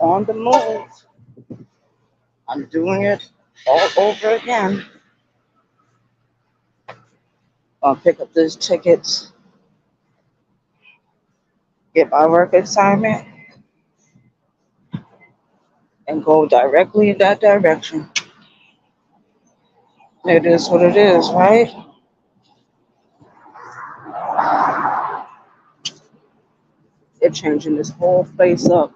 On the move. I'm doing it all over again. I'll pick up these tickets, get my work assignment, and go directly in that direction. It is what it is, right? They're changing this whole place up.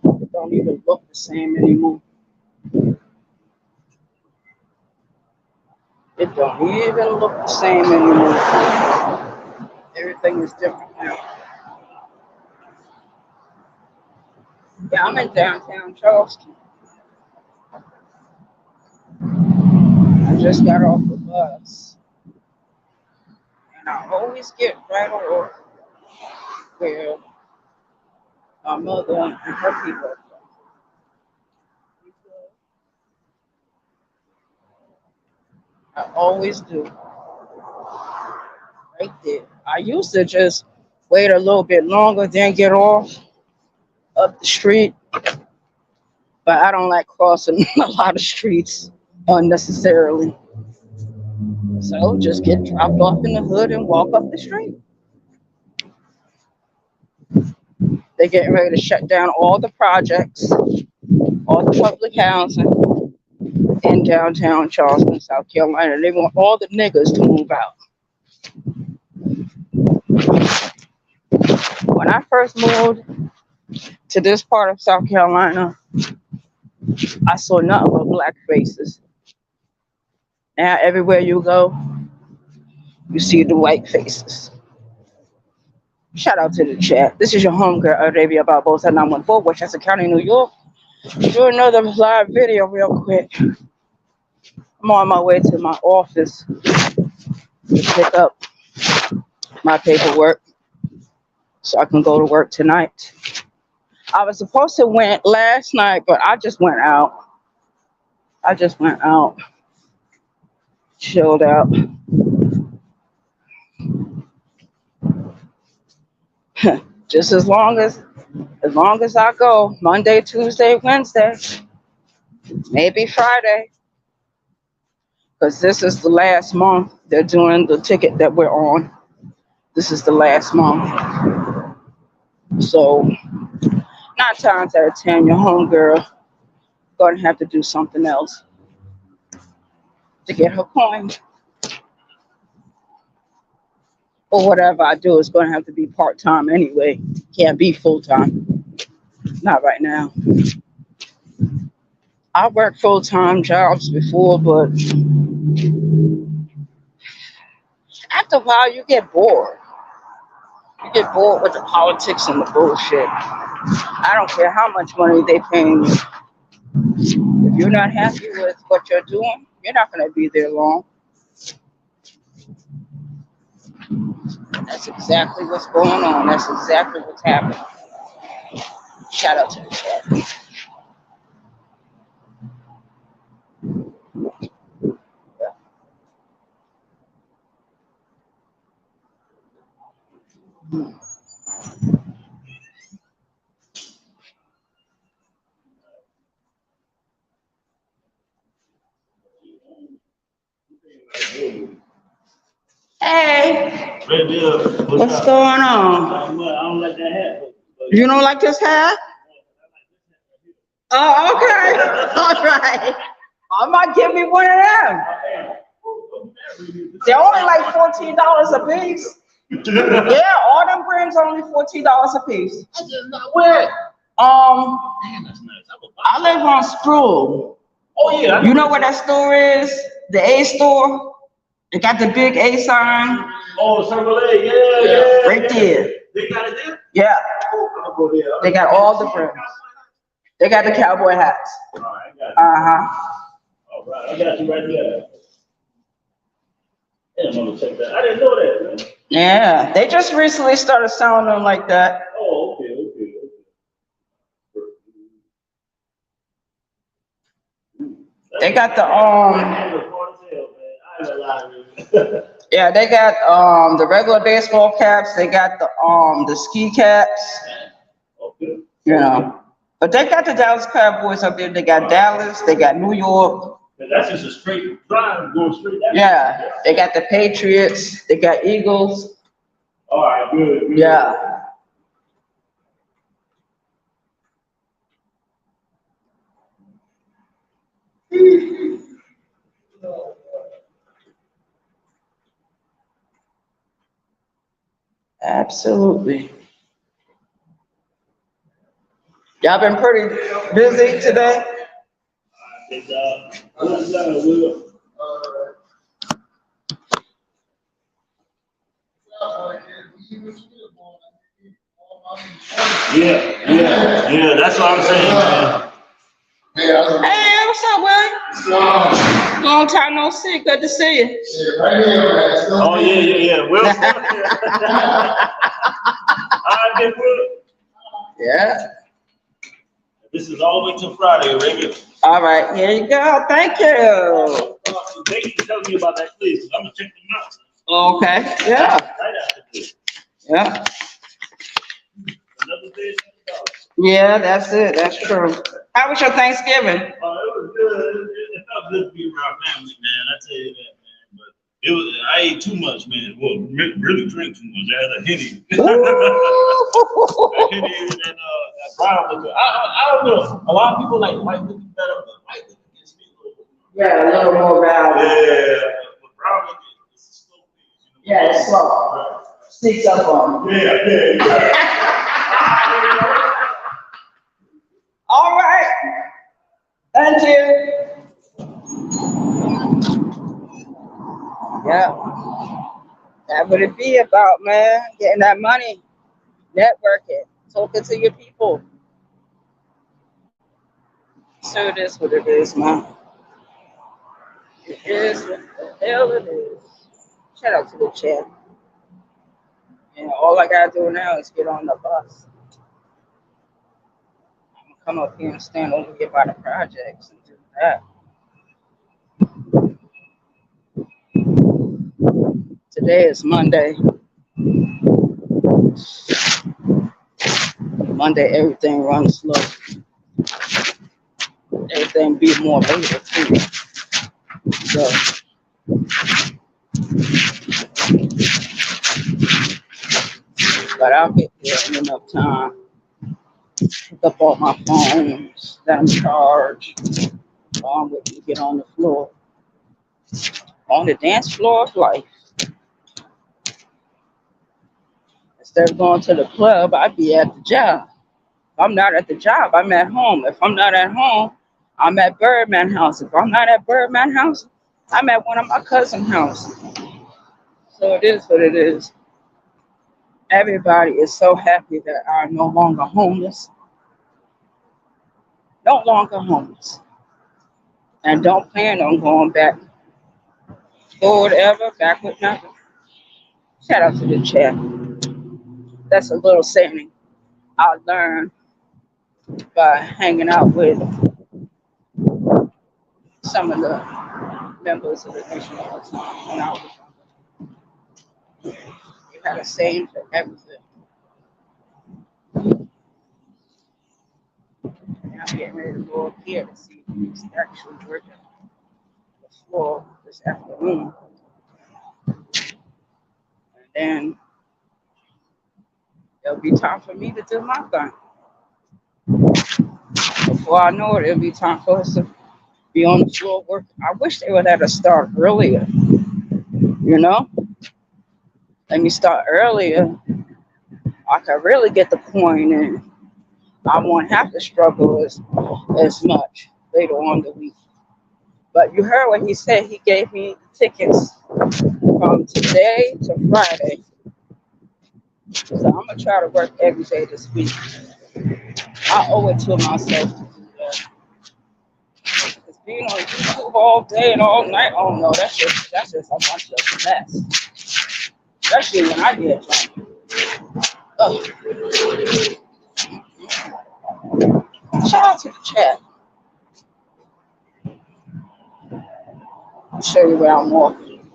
It don't even look the same anymore. It don't even look the same anymore. Everything is different now. Yeah, I'm in downtown Charleston. I just got off the bus, and I always get right off where my mother and her people are from. I always do, right there. I used to just wait a little bit longer, then get off up the street, but I don't like crossing a lot of streets unnecessarily. So just get dropped off in the hood and walk up the street. They're getting ready to shut down all the projects, all the public housing in downtown Charleston, South Carolina. They want all the niggas to move out. When I first moved to this part of South Carolina, I saw nothing but black faces. Now everywhere you go, you see the white faces. Shout out to the chat. This is your homegirl, Arabia Barbosa 914, Westchester County, New York. Do another live video real quick. I'm on my way to my office to pick up my paperwork so I can go to work tonight. I was supposed to went last night, but I just went out. I just went out, chilled out. Just as long as I go Monday, Tuesday, Wednesday, maybe Friday, because this is the last month they're doing the ticket that we're on. This is the last month. So 9 times out of 10, your homegirl gonna have to do something else to get her coin. Or whatever I do is gonna have to be part-time anyway. Can't be full-time. Not right now. I worked full-time jobs before, but after a while you get bored. You get bored with the politics and the bullshit. I don't care how much money they paying you. If you're not happy with what you're doing, you're not gonna be there long. That's exactly what's going on. That's exactly what's happening. Shout out to the chat. Hey, what's going on? I don't like that hat. You don't like this hat? Oh, okay. All right. I might give me one of them. They're only like $14 a piece. Yeah, all them brands are only $14 a piece. Where? I live on Sproul. Oh yeah. You know where that store is? The A store. They got the big A sign. Oh, Circle A, yeah. Right there. They got it there? Yeah. I'll go there. They got all the brands. They got the cowboy hats. All right, I got you. All right, I got you right there. Yeah, I'm gonna check that. I didn't know that, man. Yeah, they just recently started selling them like that. Oh, okay. They got the It was fun as hell, man. I ain't gonna lie to you. yeah, they got the regular baseball caps. They got the ski caps. Okay. You know, but they got the Dallas Cowboys up there. They got Dallas. They got New York. But that's just a straight drive going straight down. Yeah, they got the Patriots. They got Eagles. All right, good, good. Yeah, absolutely. Y'all been pretty busy today. And, what's that, Will? Yeah, that's what I'm saying, man. Hey, what's up, Willie? Long time no see. Good to see you. Oh, yeah. Will, all right, then, Will. Yeah. This is all the way till Friday, Raymond. All right, here you go. Thank you. Thank you for telling me about that place. I'm gonna check them out. Okay. Yeah. Right after this. Yeah. Another day. Yeah, that's it. That's true. How was your Thanksgiving? It was good. It felt good to be around family, man. I tell you that, man. But it was. I ate too much, man. Well, really drank too much. I had a Henny. A Henny and that brown liquor. I don't know. A lot of people like white liquor better, but white liquor gets me a little. Yeah, a little more value. Yeah, but brown liquor is a slow thing. You know? Yeah, it's slow. Right. Sneaks up on you. Yeah. All right. Thank you. Yeah. That would it be about, man. Getting that money, networking, talking to your people. So it is what it is, man. It is what the hell it is. Shout out to the chat. And all I gotta do now is get on the bus. I'm gonna come up here and stand over here by the projects and do that. Today is Monday. Monday, everything runs slow. Everything be more later too. So, but I'll get there in enough time. Pick up all my phones that I'm charged. On with me, get on the floor. On the dance floor of life. Instead of going to the club, I'd be at the job. If I'm not at the job, I'm at home. If I'm not at home, I'm at Birdman House. If I'm not at Birdman House, I'm at one of my cousin's house. So it is what it is. Everybody is so happy that I'm no longer homeless. No longer homeless. And don't plan on going back. Forward ever, backward never. Shout out to the chat. That's a little saying I learned by hanging out with some of the members of the nation all the time when I was younger. You had a saying for everything. And I'm getting ready to go up here to see if it's actually working the floor this afternoon. And then there'll be time for me to do my thing. Before I know it, it'll be time for us to be on the floor working. I wish they would have to start earlier, you know? Let me start earlier. I can really get the point in. I won't have to struggle as much later on the week. But you heard what he said. He gave me tickets from today to Friday. So I'm going to try to work every day this week. I owe it to myself to do that. Because being on YouTube all day and all night, oh no, that's just a bunch of mess. Especially when I get drunk. Oh. Shout out to the chat. I'll show you where I'm walking.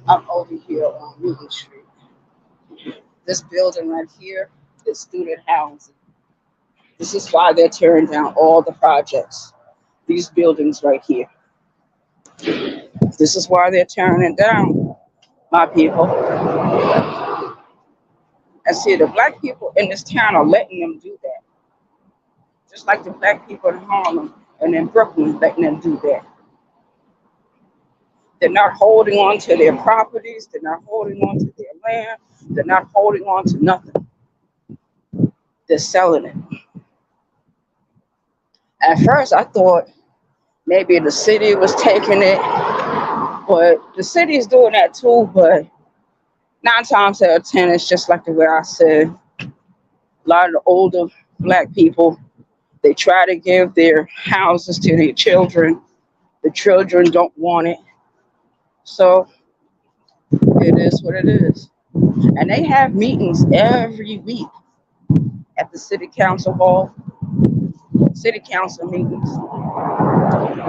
I'm over here on Newton Street. This building right here is student housing. This is why they're tearing down all the projects. These buildings right here. This is why they're tearing it down, my people. And see, the black people in this town are letting them do that. Just like the black people in Harlem and in Brooklyn letting them do that. They're not holding on to their properties. They're not holding on to their land. They're not holding on to nothing. They're selling it. At first, I thought maybe the city was taking it, but the city is doing that too. But 9 times out of 10, it's just like the way I said. A lot of the older black people, they try to give their houses to their children. The children don't want it. So it is what it is. And they have meetings every week at the city council hall, city council meetings.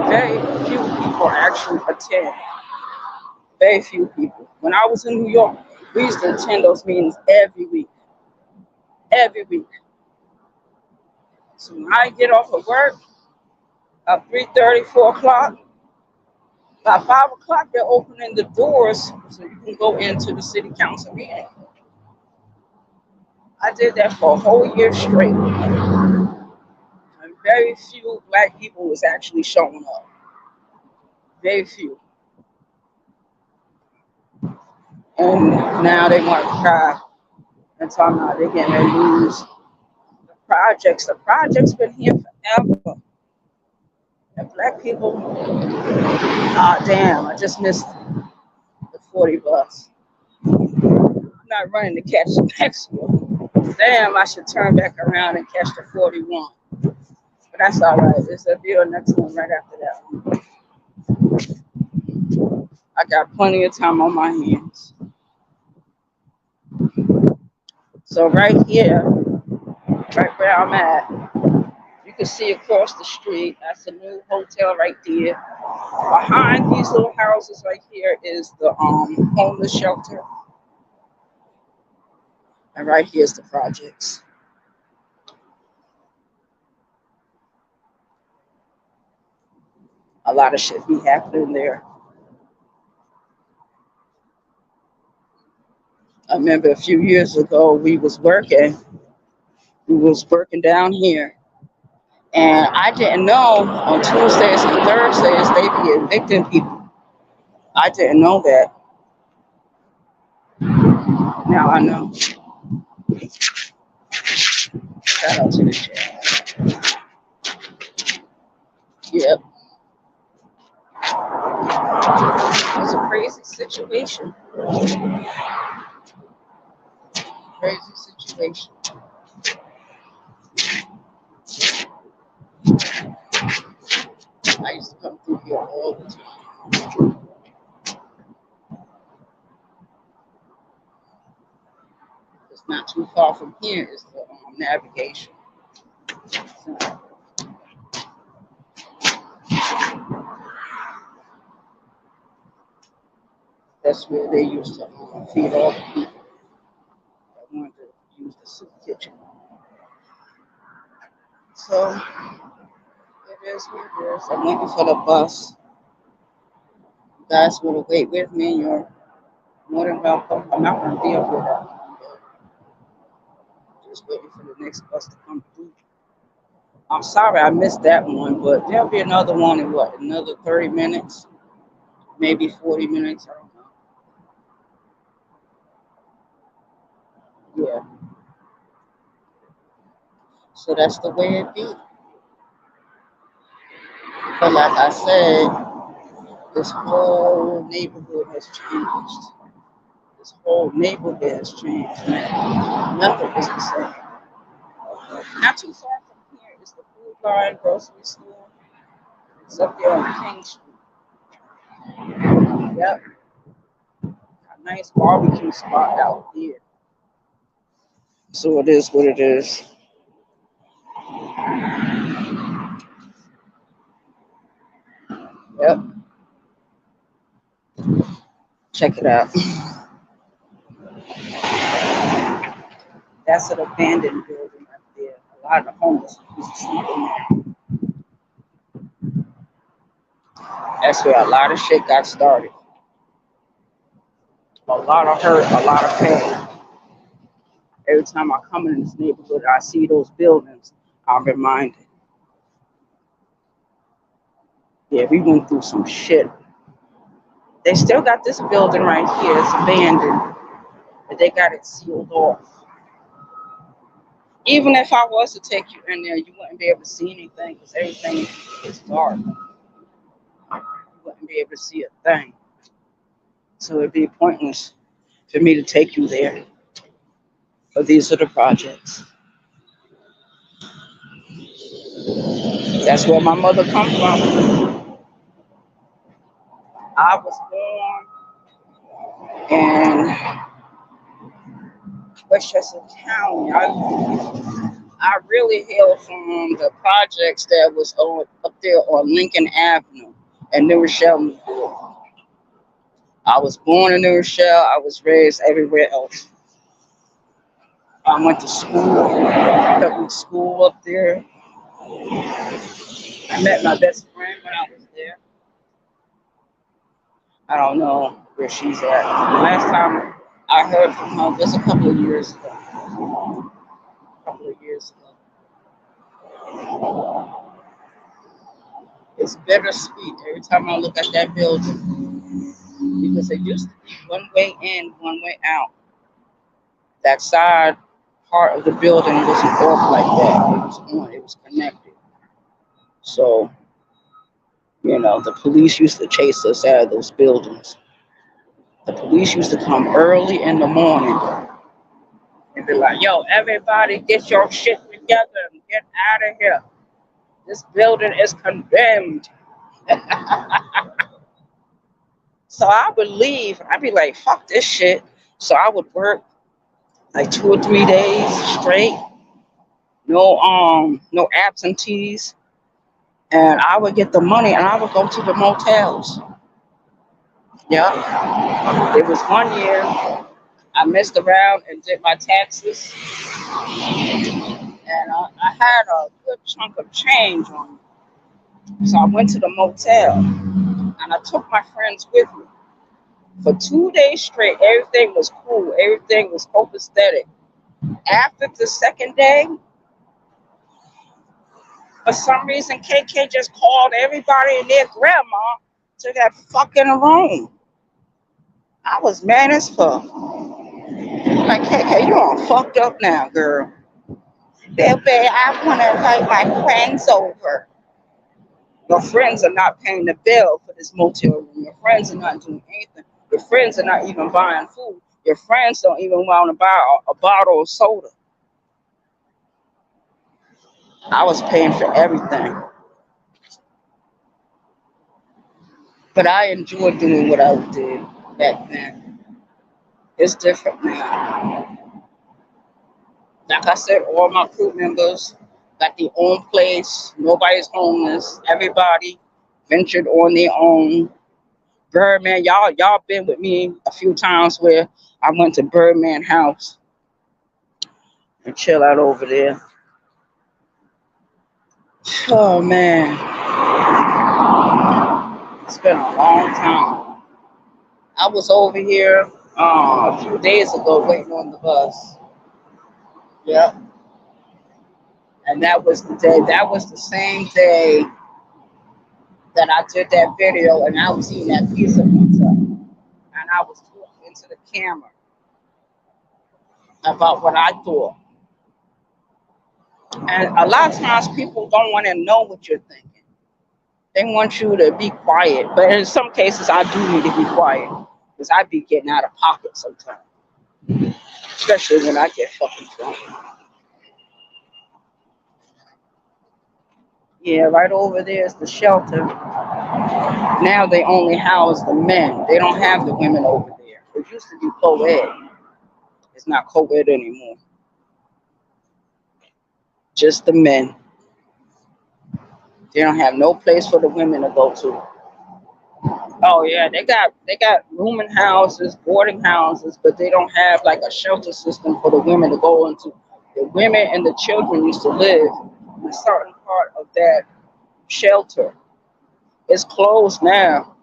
Very few people actually attend. Very few people. When I was in New York, we used to attend those meetings every week. Every week. So when I get off of work at 3:30, 4 o'clock, by 5 o'clock, they're opening the doors so you can go into the city council meeting. I did that for a whole year straight. And very few black people was actually showing up. Very few. And now they want to cry and talk about they're getting ready to lose the projects. The projects been here forever. And black people, ah damn, I just missed the 40 bus. I'm not running to catch the next one. Damn, I should turn back around and catch the 41. But that's all right. There'll be a next one right after that one. I got plenty of time on my hands. So right here, right where I'm at, you can see across the street. That's a new hotel right there. Behind these little houses right here is the homeless shelter, and right here's the projects. A lot of shit be happening there. I remember a few years ago we was working. We was working down here, and I didn't know on Tuesdays and Thursdays they be evicting people. I didn't know that. Now I know. Shout out to the chat. Yep, it's a crazy situation. Crazy situation. I used to come through here all the time. It's not too far from here. Is the navigation. So that's where they used to feed all the people that wanted to use the soup kitchen. So it is what it is. I'm waiting for the bus. You guys want to wait with me? You're more than welcome. I'm not going to be up here that long, but just waiting for the next bus to come through. I'm sorry I missed that one, but there'll be another one in what, another 30 minutes, maybe 40 minutes. I don't know. Yeah. So that's the way it be. But like I said, this whole neighborhood has changed. This whole neighborhood has changed, man. Nothing is the same. Not too far from here is the Food Line grocery store. It's up there on King Street. Yep. A nice barbecue spot out there. So it is what it is. Yep. Check it out. That's an abandoned building right there. A lot of the homeless used to sleep in there. That's where a lot of shit got started. A lot of hurt, a lot of pain. Every time I come in this neighborhood, I see those buildings, I'm reminded. Yeah, we went through some shit. They still got this building right here. It's abandoned, but they got it sealed off. Even if I was to take you in there, you wouldn't be able to see anything because everything is dark. You wouldn't be able to see a thing. So it'd be pointless for me to take you there. But these are the projects. That's where my mother come from. I was born in Westchester County. I really hail from the projects that was up there on Lincoln Avenue in New Rochelle, New York. I was born in New Rochelle. I was raised everywhere else. I went to school, public school up there. I met my best friend when I was there. I don't know where she's at. The last time I heard from her was a couple of years ago. It's bittersweet every time I look at that building because it used to be one way in, one way out. That side part of the building wasn't off like that. It was on, it was connected. So, the police used to chase us out of those buildings. The police used to come early in the morning and be like, yo, everybody get your shit together and get out of here. This building is condemned. So I would leave. I'd be like, fuck this shit. So I would work like 2 or 3 days straight. No absentees. And I would get the money and I would go to the motels. Yeah. It was one year I messed around and did my taxes. And I had a good chunk of change on me. So I went to the motel and I took my friends with me. For 2 days straight, everything was cool. Everything was copacetic. After the second day, for some reason, KK just called everybody and their grandma to that fucking room. I was mad as fuck. Like, KK, you all fucked up now, girl. Baby, I want to invite my friends over. Your friends are not paying the bill for this motel room. Your friends are not doing anything. Your friends are not even buying food. Your friends don't even want to buy a bottle of soda. I was paying for everything. But I enjoyed doing what I did back then. It's different now. Like I said, all my crew members got their own place. Nobody's homeless. Everybody ventured on their own. Birdman, y'all been with me a few times where I went to Birdman House and chill out over there. Oh man, it's been a long time. I was over here a few days ago waiting on the bus. Yep. And that was the day. That was the same day that I did that video, and I was eating that pizza, and I was talking into the camera about what I thought. And a lot of times people don't want to know what you're thinking. They want you to be quiet. But in some cases, I do need to be quiet because I be getting out of pocket sometimes, especially when I get fucking drunk. Yeah, right over there is the shelter. Now they only house the men. They don't have the women over there. It used to be co-ed. It's not co-ed anymore. Just the men. They don't have no place for the women to go to. Oh yeah, they got rooming houses, boarding houses, but they don't have like a shelter system for the women to go into. The women and the children used to live in a certain part of that shelter. It's closed now,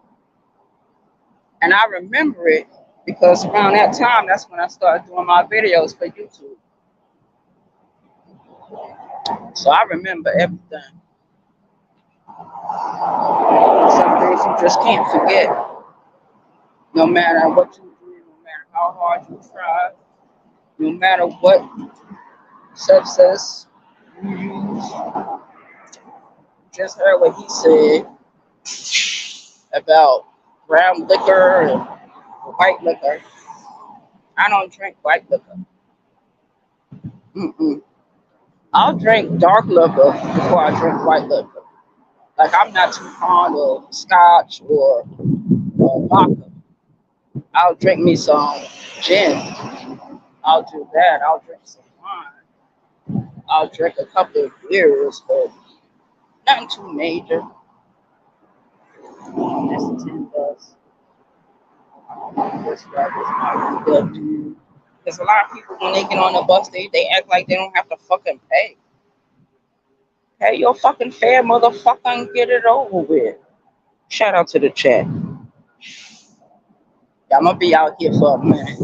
and I remember it because around that time, that's when I started doing my videos for YouTube. So I remember everything. Some things you just can't forget, no matter what you do, no matter how hard you try, no matter what substance you use. Just heard what he said about brown liquor and white liquor. I don't drink white liquor. Mm-mm. I'll drink dark liquor before I drink white liquor. Like I'm not too fond of scotch or vodka. I'll drink me some gin. I'll do that. I'll drink some wine. I'll drink a couple of beers, but nothing too major. That's 10 bucks. This drug is not really good. Because a lot of people, when they get on the bus, they act like they don't have to fucking pay. Pay your fucking fare, motherfucker, and get it over with. Shout out to the chat. Yeah, I'm gonna be out here for a minute.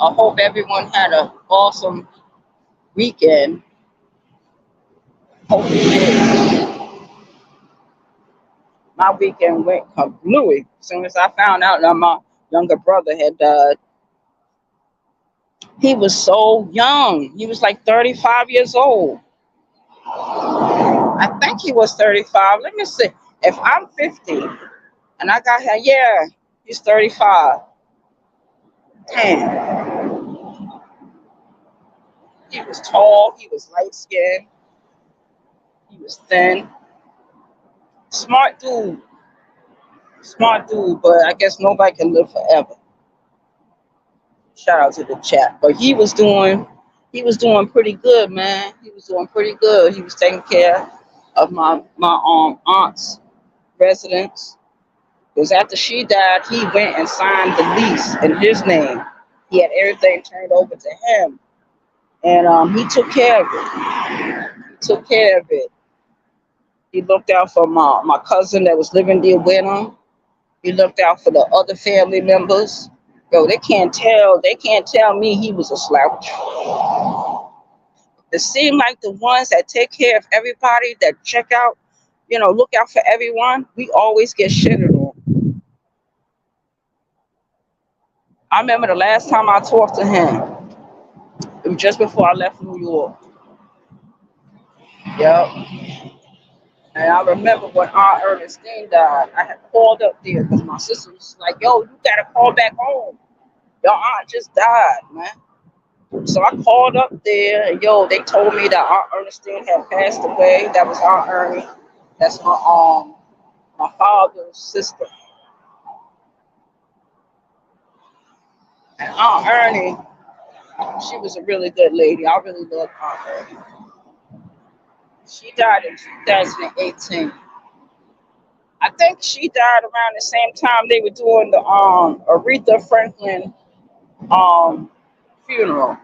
I hope everyone had an awesome weekend. Hope you did. My weekend went kablooey. As soon as I found out that my younger brother had died, he was so young. He was like 35 years old. I think he was 35. Let me see. If I'm 50 and I got him, yeah, he's 35. Damn. He was tall. He was light skinned. He was thin. Smart dude. Smart dude, but I guess nobody can live forever. Shout out to the chat. But he was doing pretty good, man. He was doing pretty good. He was taking care of my aunt's residence. Because after she died, he went and signed the lease in his name. He had everything turned over to him, and he took care of it. He took care of it. He looked out for my cousin that was living there with him. He looked out for the other family members. Yo, they can't tell me he was a slouch. It seemed like the ones that take care of everybody, that check out, look out for everyone, we always get shitted on. I remember the last time I talked to him, it was just before I left New York. Yep. And I remember when Aunt Ernestine died, I had called up there because my sister was like, yo, you gotta call back home. Your aunt just died, man. So I called up there, and yo, they told me that Aunt Ernestine had passed away. That was Aunt Ernie. That's my father's sister. And Aunt Ernie, she was a really good lady. I really loved Aunt Ernie. She died in 2018. I think she died around the same time they were doing the Aretha Franklin um funeral.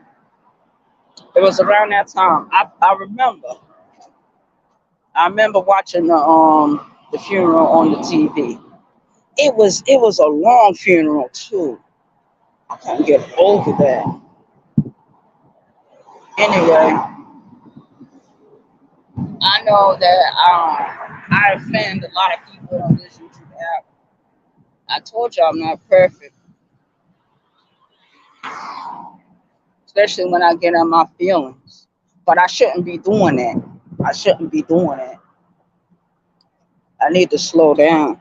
It was around that time. I remember. I remember watching the funeral on the TV. It was a long funeral too. I can't get over that. Anyway, I know that I offend a lot of people on this YouTube app. I told you I'm not perfect, especially when I get on my feelings. But I shouldn't be doing that. I shouldn't be doing it. I need to slow down.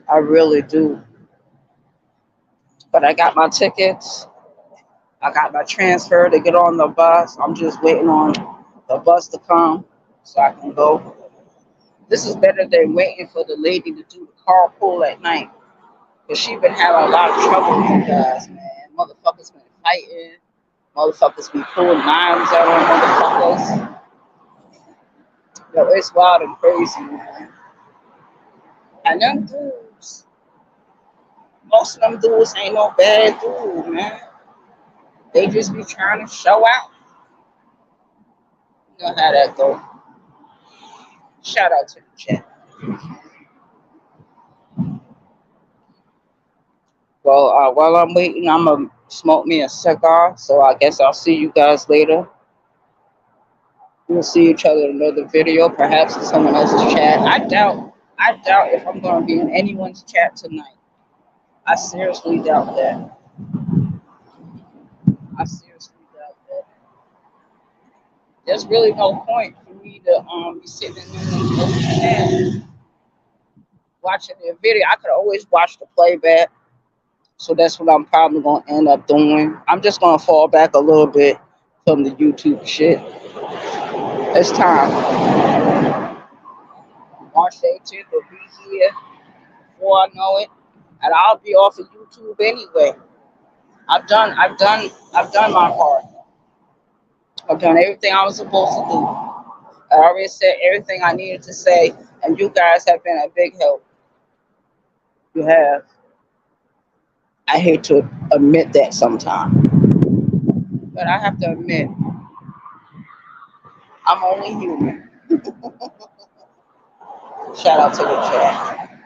I really do. But I got my tickets. I got my transfer to get on the bus. I'm just waiting on the bus to come so I can go. This is better than waiting for the lady to do the carpool at night. Because she been having a lot of trouble with you guys, man. Motherfuckers been fighting. Motherfuckers be pulling knives out on motherfuckers. Yo, it's wild and crazy, man. And them dudes, most of them dudes ain't no bad dude, man. They just be trying to show out. You know how that go. Shout out to the chat. Well, while I'm waiting, I'm gonna smoke me a cigar. So I guess I'll see you guys later. We'll see each other in another video, perhaps in someone else's chat. I doubt if I'm gonna be in anyone's chat tonight. I seriously doubt that. I seriously doubt that. There's really no point for me to be sitting in the chat watching the video. I could always watch the playback. So that's what I'm probably gonna end up doing. I'm just gonna fall back a little bit from the YouTube shit. It's time. March 18th will be here before I know it, and I'll be off of YouTube anyway. I've done my part. I've done everything I was supposed to do. I already said everything I needed to say, and you guys have been a big help. You have. I hate to admit that sometimes, but I have to admit I'm only human. Shout out to the chat.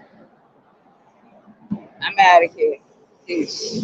I'm out of here. Peace.